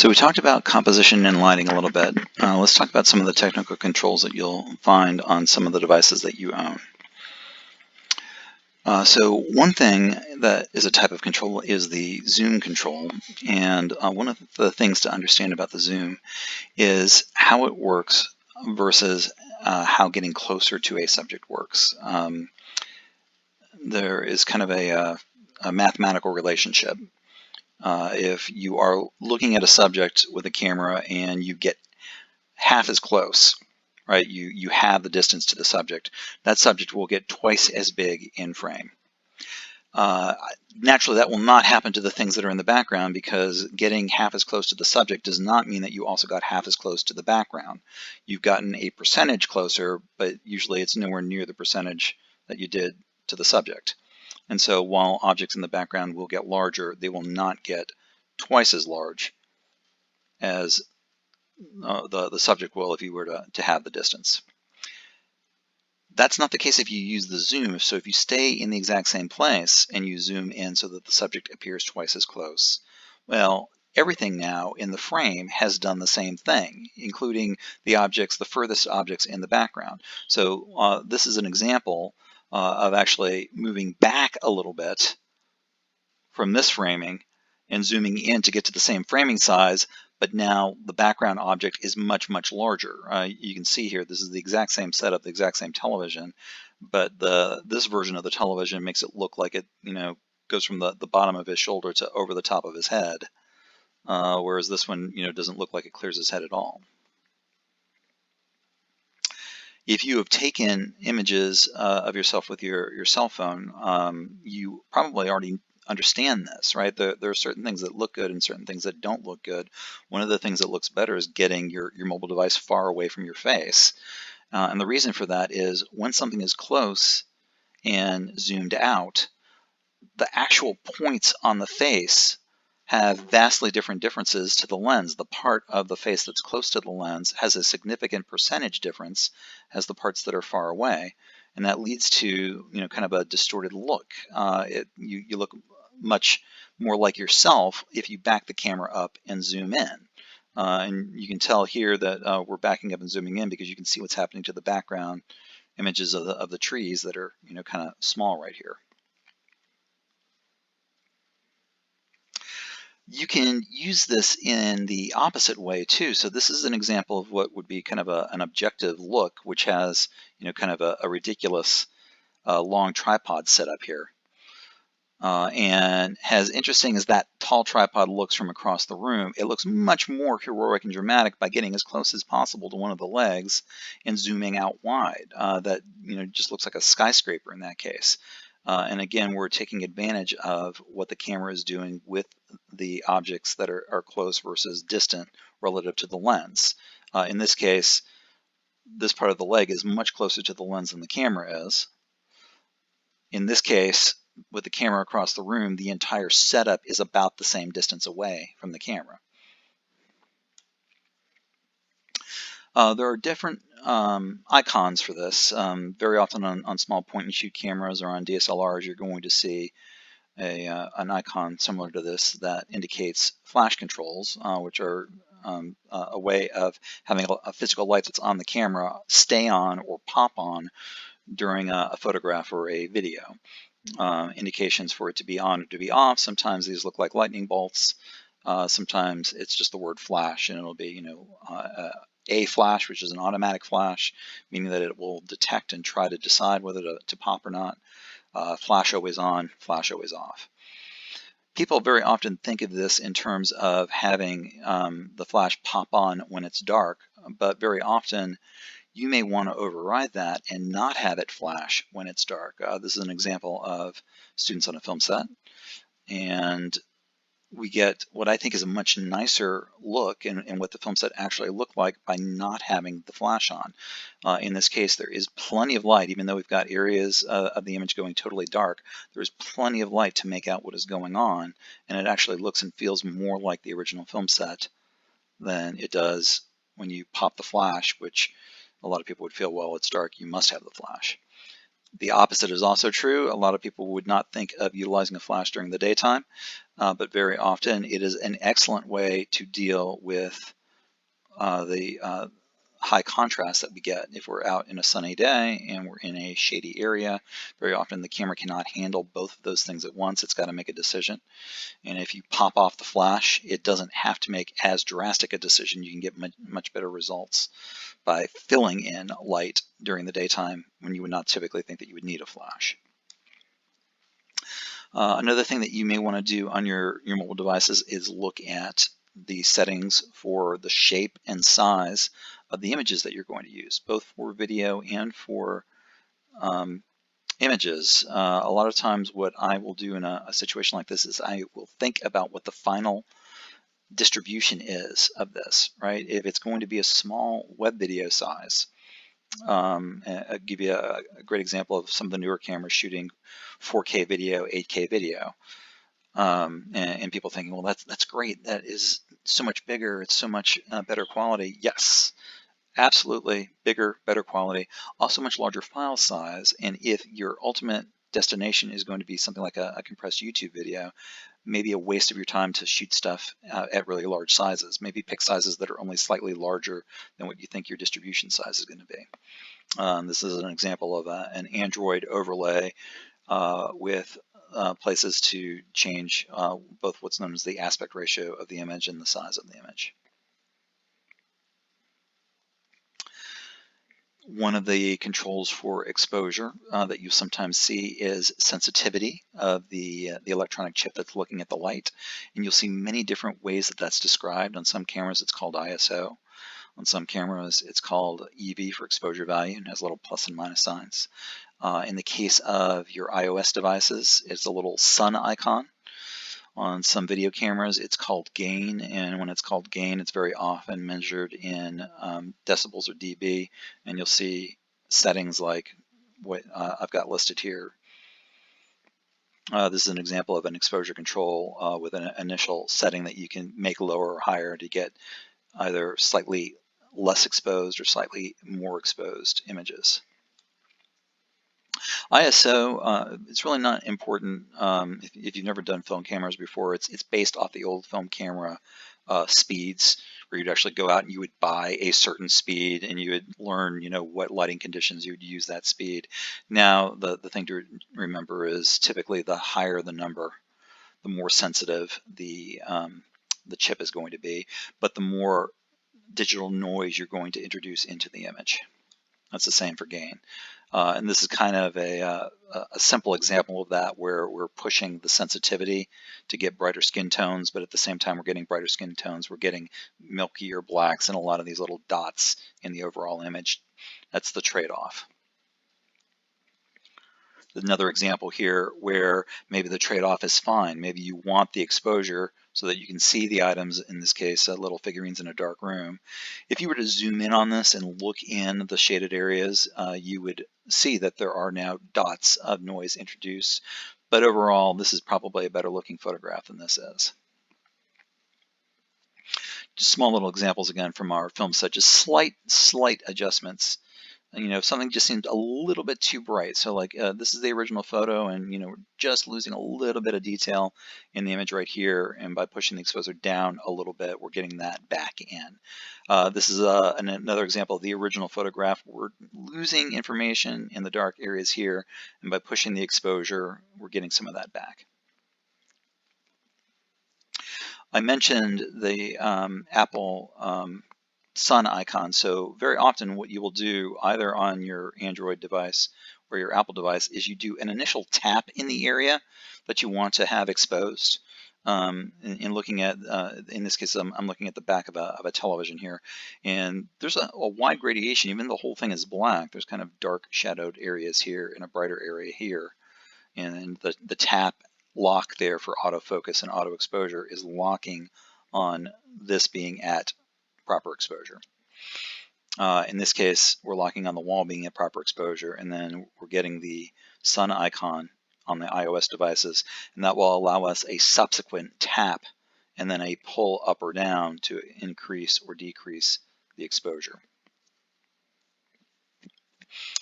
So we talked about composition and lighting a little bit. Let's talk about some of the technical controls that you'll find on some of the devices that you own. So one thing that is a type of control is the zoom control. And one of the things to understand about the zoom is how it works versus how getting closer to a subject works. There is kind of a mathematical relationship. If you are looking at a subject with a camera and you get half as close, right? You have the distance to the subject. That subject will get twice as big in frame. Naturally, that will not happen to the things that are in the background, because getting half as close to the subject does not mean that you also got half as close to the background. You've gotten a percentage closer, but usually it's nowhere near the percentage that you did to the subject. And so while objects in the background will get larger, they will not get twice as large as the subject will if you were to have the distance. That's not the case if you use the zoom. So if you stay in the exact same place and you zoom in so that the subject appears twice as close, well, everything now in the frame has done the same thing, including the furthest objects in the background. So this is an example of actually moving back a little bit from this framing and zooming in to get to the same framing size, but now the background object is much, much larger. You can see here, this is the exact same setup, the exact same television, but this version of the television makes it look like it, goes from the bottom of his shoulder to over the top of his head, whereas this one, doesn't look like it clears his head at all. If you have taken images of yourself with your cell phone, you probably already understand this, right? There are certain things that look good and certain things that don't look good. One of the things that looks better is getting your mobile device far away from your face. And the reason for that is when something is close and zoomed out, the actual points on the face have vastly different differences to the lens. The part of the face that's close to the lens has a significant percentage difference as the parts that are far away. And that leads to, kind of a distorted look. You look much more like yourself if you back the camera up and zoom in. And you can tell here that we're backing up and zooming in because you can see what's happening to the background images of the trees that are, kind of small right here. You can use this in the opposite way too. So this is an example of what would be kind of an objective look, which has, kind of a ridiculous long tripod setup here. And as interesting as that tall tripod looks from across the room, it looks much more heroic and dramatic by getting as close as possible to one of the legs and zooming out wide. That just looks like a skyscraper in that case. And again, we're taking advantage of what the camera is doing with the objects that are close versus distant relative to the lens. In this case, this part of the leg is much closer to the lens than the camera is. In this case, with the camera across the room, the entire setup is about the same distance away from the camera. There are different icons for this. Very often on small point-and-shoot cameras or on DSLRs, you're going to see an icon similar to this that indicates flash controls, which are a way of having a physical light that's on the camera stay on or pop on during a photograph or a video. Indications for it to be on or to be off. Sometimes these look like lightning bolts. Sometimes it's just the word flash, and it'll be, a flash, which is an automatic flash, meaning that it will detect and try to decide whether to pop or not. Flash always on, flash always off. People very often think of this in terms of having the flash pop on when it's dark, but very often you may want to override that and not have it flash when it's dark. This is an example of students on a film set, and we get what I think is a much nicer look and what the film set actually looked like by not having the flash on. In this case, there is plenty of light, even though we've got areas of the image going totally dark. There's plenty of light to make out what is going on, and it actually looks and feels more like the original film set than it does when you pop the flash, which a lot of people would feel, well, it's dark, you must have the flash. The opposite is also true. A lot of people would not think of utilizing a flash during the daytime, but very often it is an excellent way to deal with the high contrast that we get if we're out in a sunny day and we're in a shady area. Very often the camera cannot handle both of those things at once. It's got to make a decision. And if you pop off the flash, it doesn't have to make as drastic a decision. You can get much better results by filling in light during the daytime when you would not typically think that you would need a flash. Another thing that you may want to do on your mobile devices is look at the settings for the shape and size of the images that you're going to use, both for video and for images. A lot of times what I will do in a situation like this is I will think about what the final distribution is of this, right? If it's going to be a small web video size, I'll give you a great example of some of the newer cameras shooting 4K video, 8K video. And people thinking, well, that's great. That is so much bigger. It's so much better quality. Yes, absolutely bigger, better quality, also much larger file size. And if your ultimate destination is going to be something like a compressed YouTube video, maybe a waste of your time to shoot stuff at really large sizes. Maybe pick sizes that are only slightly larger than what you think your distribution size is going to be. This is an example of an Android overlay with places to change both what's known as the aspect ratio of the image and the size of the image. One of the controls for exposure that you sometimes see is sensitivity of the electronic chip that's looking at the light. And you'll see many different ways that that's described. On some cameras, it's called ISO. On some cameras, it's called EV for exposure value and has little plus and minus signs. In the case of your iOS devices, it's a little sun icon. On some video cameras, it's called gain, and when it's called gain, it's very often measured in decibels or dB, and you'll see settings like what I've got listed here. This is an example of an exposure control with an initial setting that you can make lower or higher to get either slightly less exposed or slightly more exposed images. ISO, it's really not important if you've never done film cameras before. It's based off the old film camera speeds, where you'd actually go out and you would buy a certain speed and you would learn, what lighting conditions you would use that speed. Now, the thing to remember is typically the higher the number, the more sensitive the chip is going to be, but the more digital noise you're going to introduce into the image. That's the same for gain. And this is kind of a simple example of that, where we're pushing the sensitivity to get brighter skin tones, but at the same time we're getting brighter skin tones. We're getting milkier blacks and a lot of these little dots in the overall image. That's the trade-off. Another example here where maybe the trade-off is fine. Maybe you want the exposure so that you can see the items, in this case, little figurines in a dark room. If you were to zoom in on this and look in the shaded areas, you would see that there are now dots of noise introduced. But overall, this is probably a better looking photograph than this is. Just small little examples again from our film set, just slight adjustments. If something just seems a little bit too bright, so like this is the original photo, and we're just losing a little bit of detail in the image right here, and by pushing the exposure down a little bit, we're getting that back in. This is another example of the original photograph. We're losing information in the dark areas here, and by pushing the exposure, we're getting some of that back. I mentioned the Apple sun icon. So very often what you will do either on your Android device or your Apple device is you do an initial tap in the area that you want to have exposed. In looking at, in this case, I'm looking at the back of a television here, and there's a wide gradation. Even though the whole thing is black, there's kind of dark shadowed areas here and a brighter area here. And the tap lock there for autofocus and auto exposure is locking on this being at proper exposure. In this case, we're locking on the wall being at proper exposure, and then we're getting the sun icon on the iOS devices, and that will allow us a subsequent tap and then a pull up or down to increase or decrease the exposure.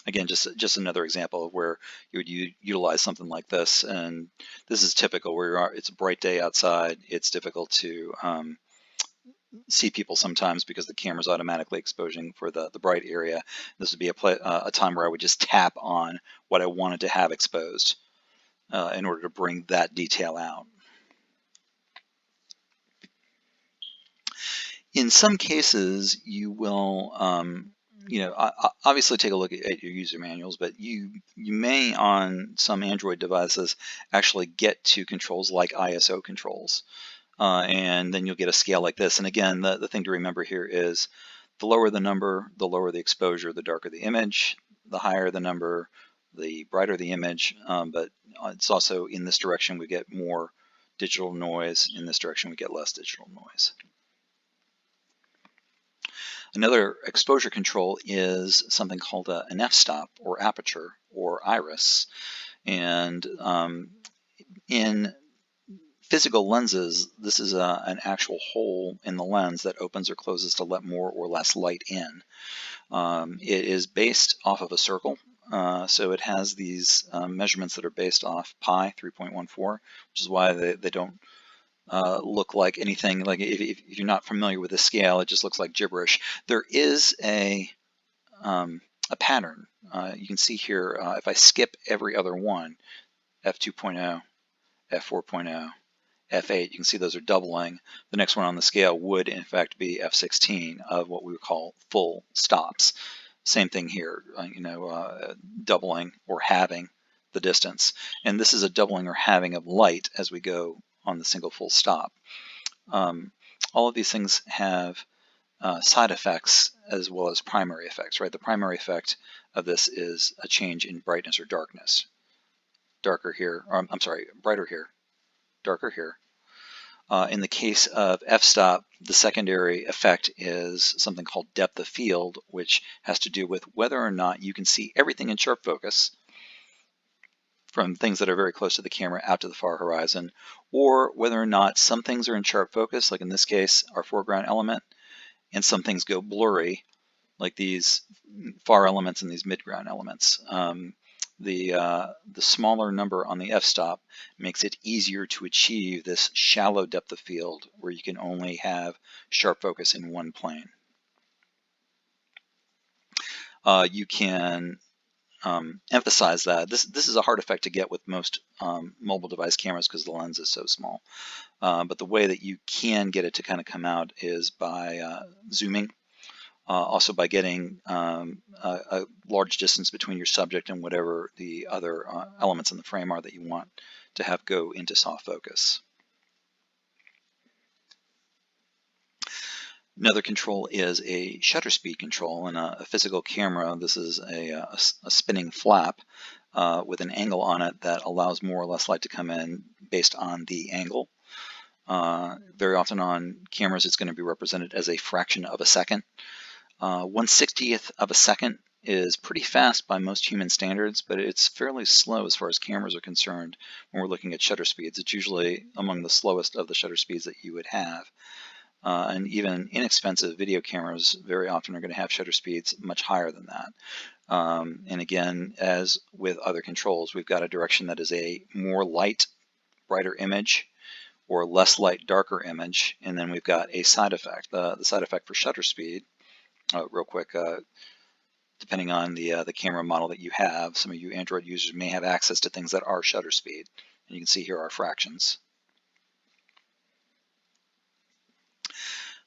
Again, just another example of where you would utilize something like this, and this is typical where you are. It's a bright day outside. It's difficult to see people sometimes because the camera's automatically exposing for the bright area. This would be a time where I would just tap on what I wanted to have exposed in order to bring that detail out. In some cases, you will, obviously take a look at your user manuals, but you may on some Android devices actually get to controls like ISO controls. And then you'll get a scale like this. And again, the thing to remember here is the lower the number, the lower the exposure, the darker the image, the higher the number, the brighter the image. But it's also in this direction we get more digital noise. In this direction we get less digital noise. Another exposure control is something called an FStop or aperture or iris. And in physical lenses, this is an actual hole in the lens that opens or closes to let more or less light in. It is based off of a circle, so it has these measurements that are based off pi 3.14, which is why they don't look like anything. Like if you're not familiar with the scale, it just looks like gibberish. There is a pattern. You can see here, if I skip every other one, f2.0, f4.0, F8, you can see those are doubling. The next one on the scale would in fact be F16 of what we would call full stops. Same thing here, doubling or halving the distance. And this is a doubling or halving of light as we go on the single full stop. All of these things have side effects as well as primary effects, right? The primary effect of this is a change in brightness or darkness. Darker here, or I'm sorry, brighter here, darker here. In the case of f-stop, the secondary effect is something called depth of field, which has to do with whether or not you can see everything in sharp focus from things that are very close to the camera out to the far horizon, or whether or not some things are in sharp focus, like in this case, our foreground element, and some things go blurry, like these far elements and these midground elements. The smaller number on the f-stop makes it easier to achieve this shallow depth of field where you can only have sharp focus in one plane. You can emphasize that. This is a hard effect to get with most mobile device cameras because the lens is so small. But the way that you can get it to kind of come out is by zooming. Also by getting a large distance between your subject and whatever the other elements in the frame are that you want to have go into soft focus. Another control is a shutter speed control. In a physical camera, this is a spinning flap with an angle on it that allows more or less light to come in based on the angle. Very often on cameras, it's going to be represented as a fraction of a second. 1/60th of a second is pretty fast by most human standards, but it's fairly slow as far as cameras are concerned when we're looking at shutter speeds. It's usually among the slowest of the shutter speeds that you would have. And even inexpensive video cameras very often are going to have shutter speeds much higher than that. And again, as with other controls, we've got a direction that is a more light, brighter image, or less light, darker image, and then we've got a side effect. The side effect for shutter speed, real quick, depending on the camera model that you have, some of you Android users may have access to things that are shutter speed. And you can see here our fractions.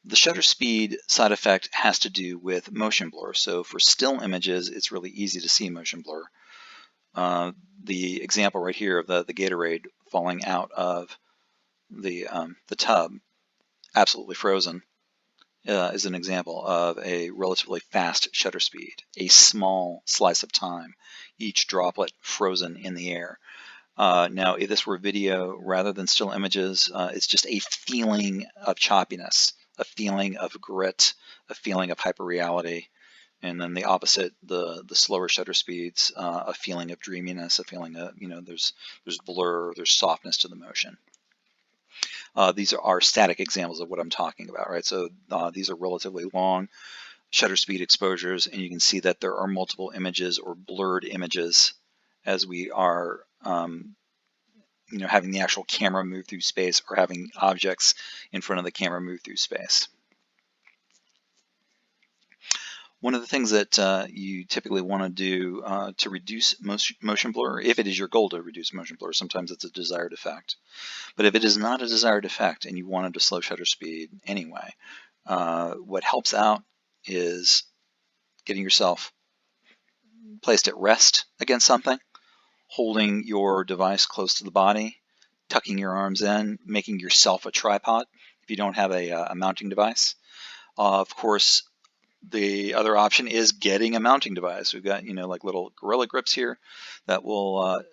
The shutter speed side effect has to do with motion blur. So for still images, it's really easy to see motion blur. The example right here of the Gatorade falling out of the tub, absolutely frozen, is an example of a relatively fast shutter speed, a small slice of time, each droplet frozen in the air. Now, if this were video rather than still images, it's just a feeling of choppiness, a feeling of grit, a feeling of hyperreality, and then the opposite, the slower shutter speeds, a feeling of dreaminess, a feeling of, there's blur, there's softness to the motion. These are static examples of what I'm talking about, right? So these are relatively long. shutter speed exposures, and you can see that there are multiple images or blurred images as we are having the actual camera move through space or having objects in front of the camera move through space. One of the things that you typically want to do to reduce motion blur, if it is your goal to reduce motion blur, sometimes it's a desired effect. But if it is not a desired effect and you wanted to slow shutter speed anyway, what helps out is getting yourself placed at rest against something, holding your device close to the body, tucking your arms in, making yourself a tripod if you don't have a mounting device. Of course, the other option is getting a mounting device. We've got, like little Gorilla Grips here that will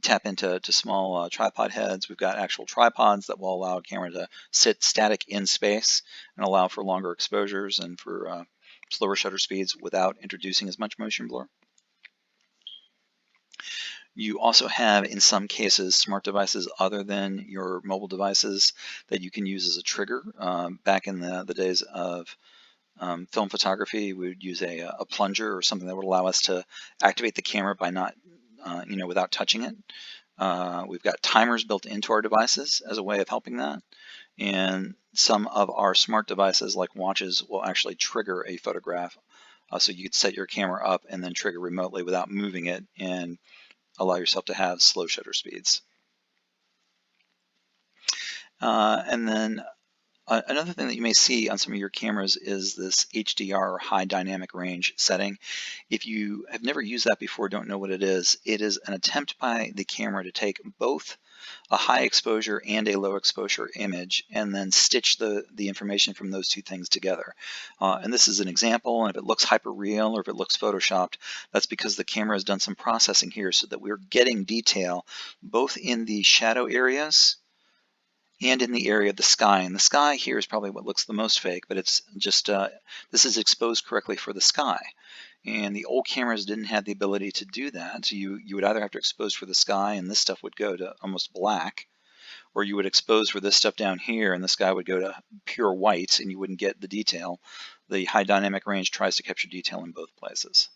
tap into small tripod heads. We've got actual tripods that will allow a camera to sit static in space and allow for longer exposures and for slower shutter speeds without introducing as much motion blur. You also have, in some cases, smart devices other than your mobile devices that you can use as a trigger. Back in the days of film photography, we would use a plunger or something that would allow us to activate the camera by not, without touching it. We've got timers built into our devices as a way of helping that. And some of our smart devices, like watches, will actually trigger a photograph. So you could set your camera up and then trigger remotely without moving it and allow yourself to have slow shutter speeds. And then another thing that you may see on some of your cameras is this HDR, or high dynamic range setting. If you have never used that before, don't know what it is an attempt by the camera to take both a high exposure and a low exposure image and then stitch the information from those two things together. And this is an example, and if it looks hyper real or if it looks photoshopped, that's because the camera has done some processing here so that we're getting detail both in the shadow areas and in the area of the sky. And the sky here is probably what looks the most fake, but it's just, this is exposed correctly for the sky. And the old cameras didn't have the ability to do that. So you would either have to expose for the sky and this stuff would go to almost black, or you would expose for this stuff down here and the sky would go to pure white and you wouldn't get the detail. The high dynamic range tries to capture detail in both places.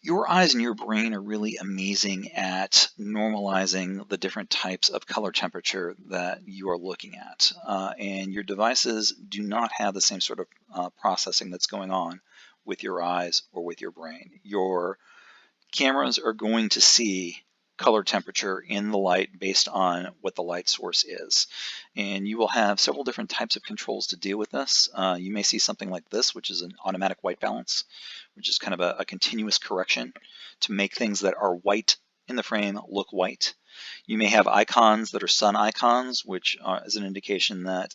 Your eyes and your brain are really amazing at normalizing the different types of color temperature that you are looking at. And your devices do not have the same sort of processing that's going on with your eyes or with your brain. Your cameras are going to see color temperature in the light based on what the light source is. And you will have several different types of controls to deal with this. You may see something like this, which is an automatic white balance, which is kind of a continuous correction to make things that are white in the frame look white. You may have icons that are sun icons, which is an indication that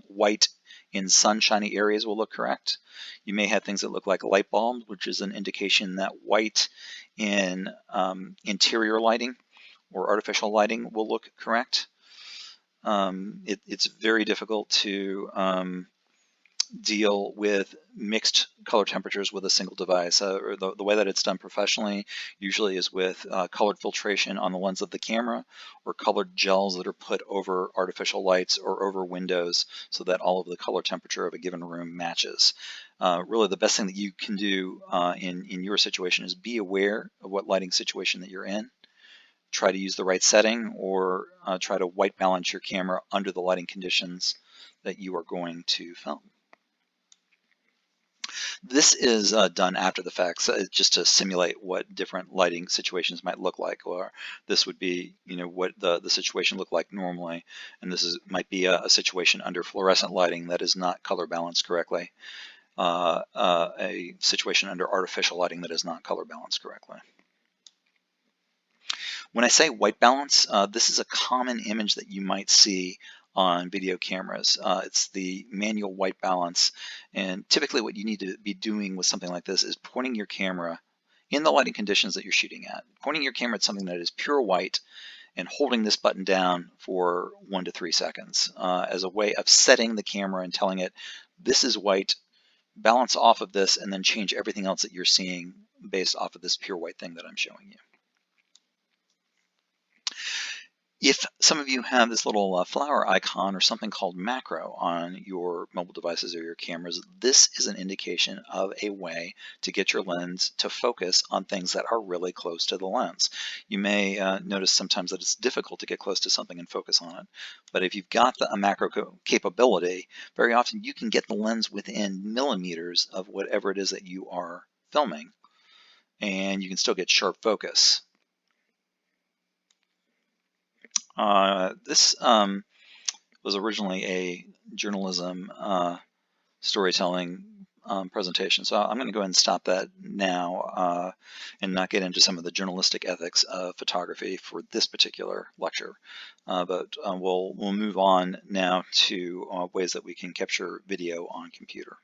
white in sunshiny areas will look correct. You may have things that look like light bulbs, which is an indication that white in interior lighting or artificial lighting will look correct. It's very difficult to deal with mixed color temperatures with a single device. Or the way that it's done professionally usually is with colored filtration on the lens of the camera or colored gels that are put over artificial lights or over windows so that all of the color temperature of a given room matches. Really the best thing that you can do in your situation is be aware of what lighting situation that you're in. Try to use the right setting or try to white balance your camera under the lighting conditions that you are going to film. This is done after the fact, so just to simulate what different lighting situations might look like. Or this would be, what the situation looked like normally, and this might be a situation under fluorescent lighting that is not color balanced correctly. A situation under artificial lighting that is not color balanced correctly. When I say white balance, this is a common image that you might see on video cameras. It's the manual white balance, and typically what you need to be doing with something like this is pointing your camera in the lighting conditions that you're shooting at, pointing your camera at something that is pure white and holding this button down for 1 to 3 seconds as a way of setting the camera and telling it, this is white, balance off of this, and then change everything else that you're seeing based off of this pure white thing that I'm showing you. If some of you have this little flower icon or something called macro on your mobile devices or your cameras, this is an indication of a way to get your lens to focus on things that are really close to the lens. You may notice sometimes that it's difficult to get close to something and focus on it, but if you've got a macro capability, very often you can get the lens within millimeters of whatever it is that you are filming, and you can still get sharp focus. This was originally a journalism storytelling presentation. So I'm going to go ahead and stop that now and not get into some of the journalistic ethics of photography for this particular lecture. But we'll move on now to ways that we can capture video on computer.